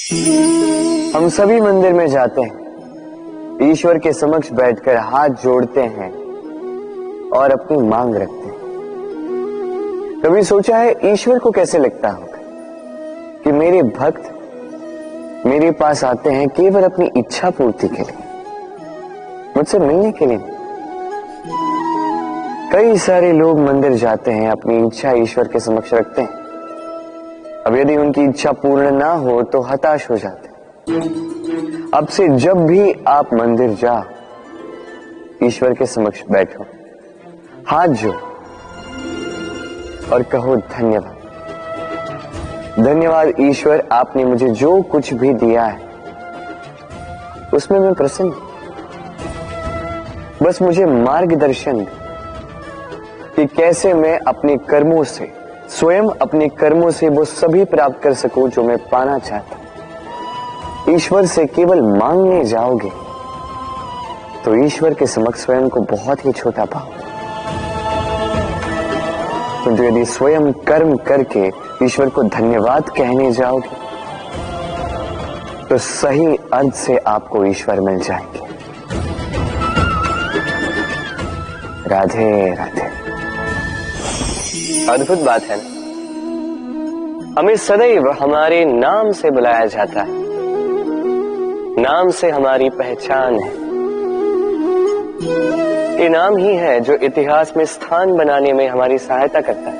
हम सभी मंदिर में जाते हैं, ईश्वर के समक्ष बैठकर हाथ जोड़ते हैं और अपनी मांग रखते हैं। कभी सोचा है ईश्वर को कैसे लगता होगा कि मेरे भक्त मेरे पास आते हैं केवल अपनी इच्छा पूर्ति के लिए, मुझसे मिलने के लिए। कई सारे लोग मंदिर जाते हैं, अपनी इच्छा ईश्वर के समक्ष रखते हैं। अब यदि उनकी इच्छा पूर्ण ना हो तो हताश हो जाते हैं। अब से जब भी आप मंदिर जाओ, ईश्वर के समक्ष बैठो, हाथ जोड़ो और कहो धन्यवाद। धन्यवाद ईश्वर, आपने मुझे जो कुछ भी दिया है उसमें मैं प्रसन्न हूं। बस मुझे मार्गदर्शन दे कि कैसे मैं अपने कर्मों से, स्वयं अपने कर्मों से वो सभी प्राप्त कर सकूं जो मैं पाना चाहता हूं। ईश्वर से केवल मांगने जाओगे तो ईश्वर के समक्ष स्वयं को बहुत ही छोटा पाओगे। किंतु यदि स्वयं कर्म करके ईश्वर को धन्यवाद कहने जाओगे तो सही अर्थ से आपको ईश्वर मिल जाएंगे। राधे राधे। अद्भुत बात है ना, हमें सदैव हमारे नाम से बुलाया जाता है। नाम से हमारी पहचान है। ये नाम ही है जो इतिहास में स्थान बनाने में हमारी सहायता करता है।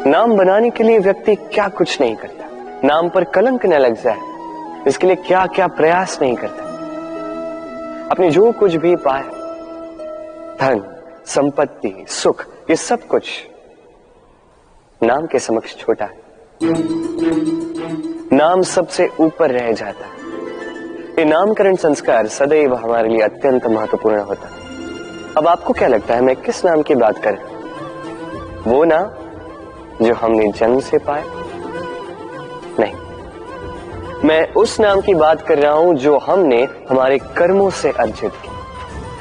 नाम बनाने के लिए व्यक्ति क्या कुछ नहीं करता, नाम पर कलंक न लग जाए इसके लिए क्या क्या प्रयास नहीं करता। अपने जो कुछ भी पाया, धन, संपत्ति, सुख, ये सब कुछ नाम के समक्ष छोटा है। नाम सबसे ऊपर रह जाता है। ये नामकरण संस्कार सदैव हमारे लिए अत्यंत महत्वपूर्ण होता है। अब आपको क्या लगता है मैं किस नाम की बात कर रहा हूं? वो नाम जो हमने जन्म से पाया? नहीं, मैं उस नाम की बात कर रहा हूं जो हमने हमारे कर्मों से अर्जित किया।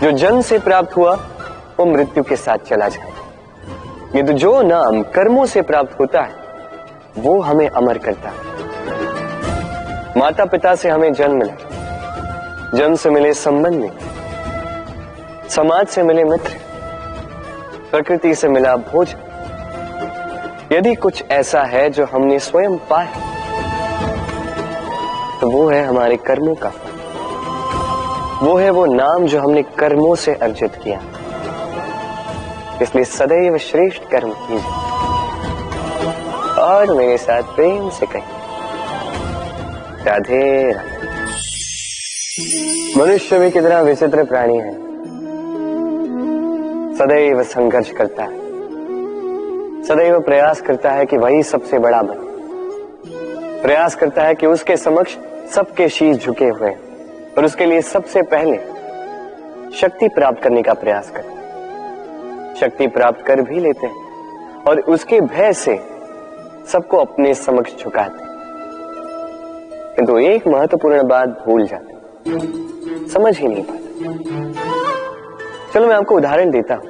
जो जन्म से प्राप्त हुआ वो मृत्यु के साथ चला जाएगा। ये तो जो नाम कर्मों से प्राप्त होता है वो हमें अमर करता है। माता पिता से हमें जन्म मिला, जन्म से मिले संबंध में, समाज से मिले मित्र, प्रकृति से मिला भोजन। यदि कुछ ऐसा है जो हमने स्वयं पाया तो वो है हमारे कर्मों का फल। वो है वो नाम जो हमने कर्मों से अर्जित किया। इसलिए सदैव श्रेष्ठ कर्म कीजिए और मेरे साथ प्रेम से कहिए राधे राधे। मनुष्य भी कितना विचित्र प्राणी है, सदैव संघर्ष करता है, सदैव प्रयास करता है कि वही सबसे बड़ा बने। प्रयास करता है कि उसके समक्ष सबके शीश झुके हुए हैं और उसके लिए सबसे पहले शक्ति प्राप्त करने का प्रयास करता है। शक्ति प्राप्त कर भी लेते हैं और उसके भय से सबको अपने समक्ष झुकाते हैं। किंतु एक महत्वपूर्ण बात भूल जाते हैं, समझ ही नहीं पाते। चलो मैं आपको उदाहरण देता हूं।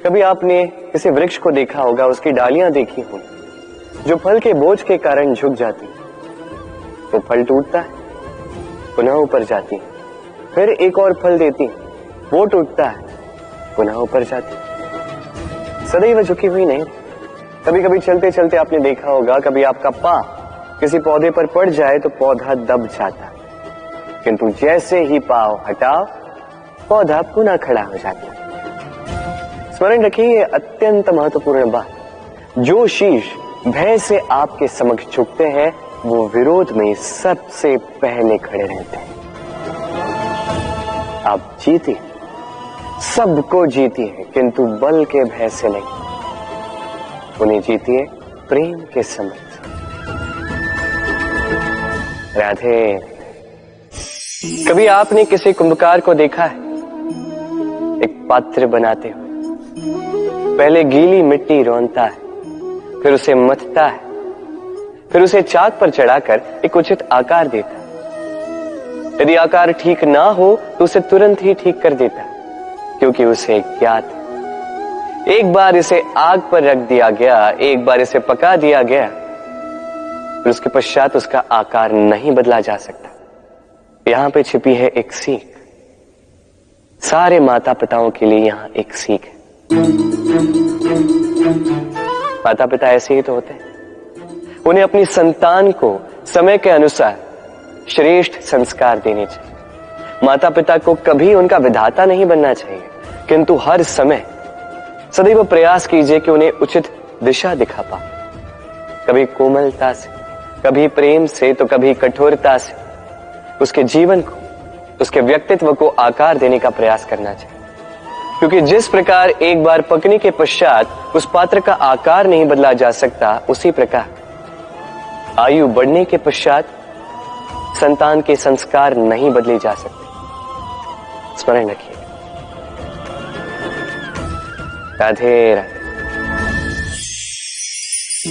कभी आपने किसी वृक्ष को देखा होगा, उसकी डालियां देखी होंगी जो फल के बोझ के कारण झुक जाती है। वो फल टूटता है, पुनः ऊपर जाती है, फिर एक और फल देती है, वो टूटता है, पुनः ऊपर जाती है, सदैव झुकी हुई नहीं। कभी कभी चलते चलते आपने देखा होगा, कभी आपका पांव किसी पौधे पर पड़ जाए तो पौधा दब जाता है, किंतु जैसे ही पांव हटाओ पौधा पुनः खड़ा हो जाता है। स्मरण रखिए ये अत्यंत महत्वपूर्ण बात। जो शीश भय से आपके समक्ष झुकते हैं वो विरोध में सबसे पहले खड़े रहते हैं। आप जीते, सबको जीतिए, किंतु बल के भय से नहीं। उन्हें जीतिए प्रेम के समक्ष। राधे। कभी आपने किसी कुंभकार को देखा है एक पात्र बनाते हुए? पहले गीली मिट्टी रौंदता है, फिर उसे मथता है, फिर उसे चाक पर चढ़ाकर एक उचित आकार देता है। यदि आकार ठीक ना हो तो उसे तुरंत ही ठीक कर देता है, क्योंकि उसे ज्ञात एक बार इसे आग पर रख दिया गया, एक बार इसे पका दिया गया और उसके पश्चात उसका आकार नहीं बदला जा सकता। यहां पे छिपी है एक सीख। सारे माता पिताओं के लिए यहां एक सीख है। माता पिता ऐसे ही तो होते हैं। उन्हें अपनी संतान को समय के अनुसार श्रेष्ठ संस्कार देने चाहिए। माता पिता को कभी उनका विधाता नहीं बनना चाहिए, किंतु हर समय सदैव प्रयास कीजिए कि उन्हें उचित दिशा दिखा पाए। कभी कोमलता से, कभी प्रेम से, तो कभी कठोरता से उसके जीवन को, उसके व्यक्तित्व को आकार देने का प्रयास करना चाहिए। क्योंकि जिस प्रकार एक बार पकने के पश्चात उस पात्र का आकार नहीं बदला जा सकता, उसी प्रकार आयु बढ़ने के पश्चात संतान के संस्कार नहीं बदले जा सकते। स्मरण रखिए। राधे राधे।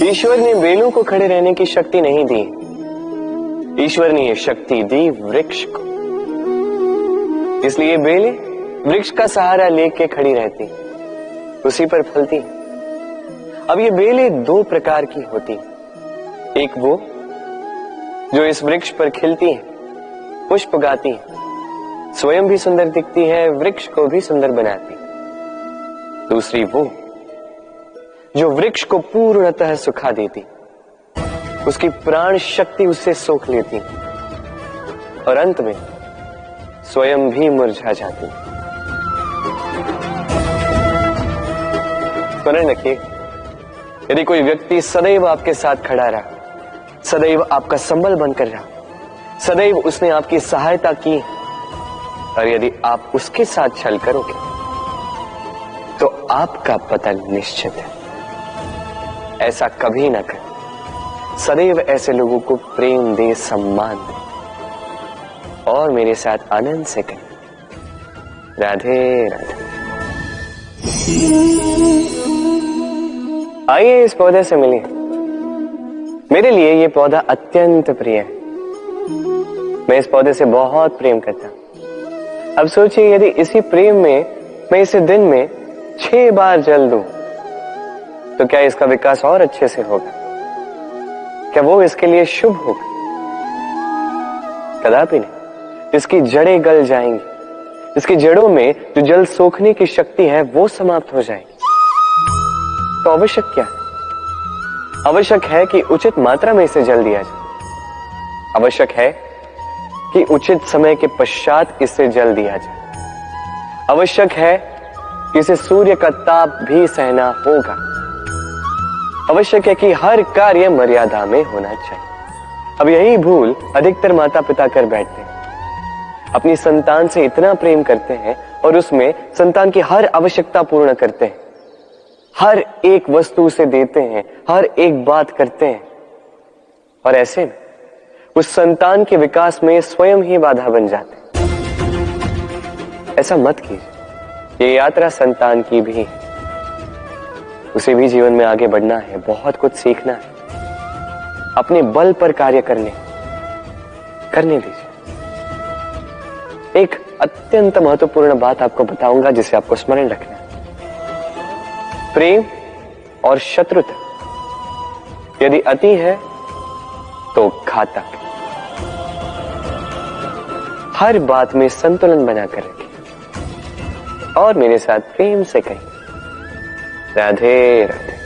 ईश्वर ने बेलों को खड़े रहने की शक्ति नहीं दी, ईश्वर ने यह शक्ति दी वृक्ष को। इसलिए बेलें वृक्ष का सहारा लेके खड़ी रहती, उसी पर फलती। अब ये बेलें दो प्रकार की होती, एक वो जो इस वृक्ष पर खिलती हैं, पुष्प गाती हैं, स्वयं भी सुंदर दिखती है, वृक्ष को भी सुंदर बनाती। दूसरी वो जो वृक्ष को पूर्णतः सुखा देती, उसकी प्राण शक्ति उससे सोख लेती और अंत में स्वयं भी मुरझा जाती। स्मरण रखिए, यदि कोई व्यक्ति सदैव आपके साथ खड़ा रहा, सदैव आपका संबल बनकर रहा, सदैव उसने आपकी सहायता की, और यदि आप उसके साथ छल करोगे तो आपका पतन निश्चित है। ऐसा कभी ना करें। सदैव ऐसे लोगों को प्रेम दे, सम्मान दे और मेरे साथ आनंद से करें। राधे राधे। आइए इस पौधे से मिलिए। मेरे लिए ये पौधा अत्यंत प्रिय है। मैं इस पौधे से बहुत प्रेम करता हूं। अब सोचिए, यदि इसी प्रेम में मैं इसे दिन में 6 बार जल दूं, तो क्या इसका विकास और अच्छे से होगा? क्या वो इसके लिए शुभ होगा? कदापि नहीं। इसकी जड़ें गल जाएंगी, इसकी जड़ों में जो जल सोखने की शक्ति है वो समाप्त हो जाएगी। तो आवश्यक क्या है? आवश्यक है कि उचित मात्रा में इसे जल दिया जाए। आवश्यक है कि उचित समय के पश्चात इसे जल दिया जाए। आवश्यक है कि इसे सूर्य का ताप भी सहना होगा। आवश्यक है कि हर कार्य मर्यादा में होना चाहिए। अब यही भूल अधिकतर माता पिता कर बैठते हैं। अपनी संतान से इतना प्रेम करते हैं और उसमें संतान की हर आवश्यकता पूर्ण करते हैं, हर एक वस्तु उसे देते हैं, हर एक बात करते हैं, और ऐसे में उस संतान के विकास में स्वयं ही बाधा बन जाते हैं। ऐसा मत कीजिए। ये यात्रा संतान की भी है। उसे भी जीवन में आगे बढ़ना है, बहुत कुछ सीखना है, अपने बल पर कार्य करने दीजिए। एक अत्यंत महत्वपूर्ण बात आपको बताऊंगा जिसे आपको स्मरण रखना है। प्रेम और शत्रुता यदि अति है तो घातक। हर बात में संतुलन बनाकर रखें और मेरे साथ प्रेम से कहें, राधे राधे।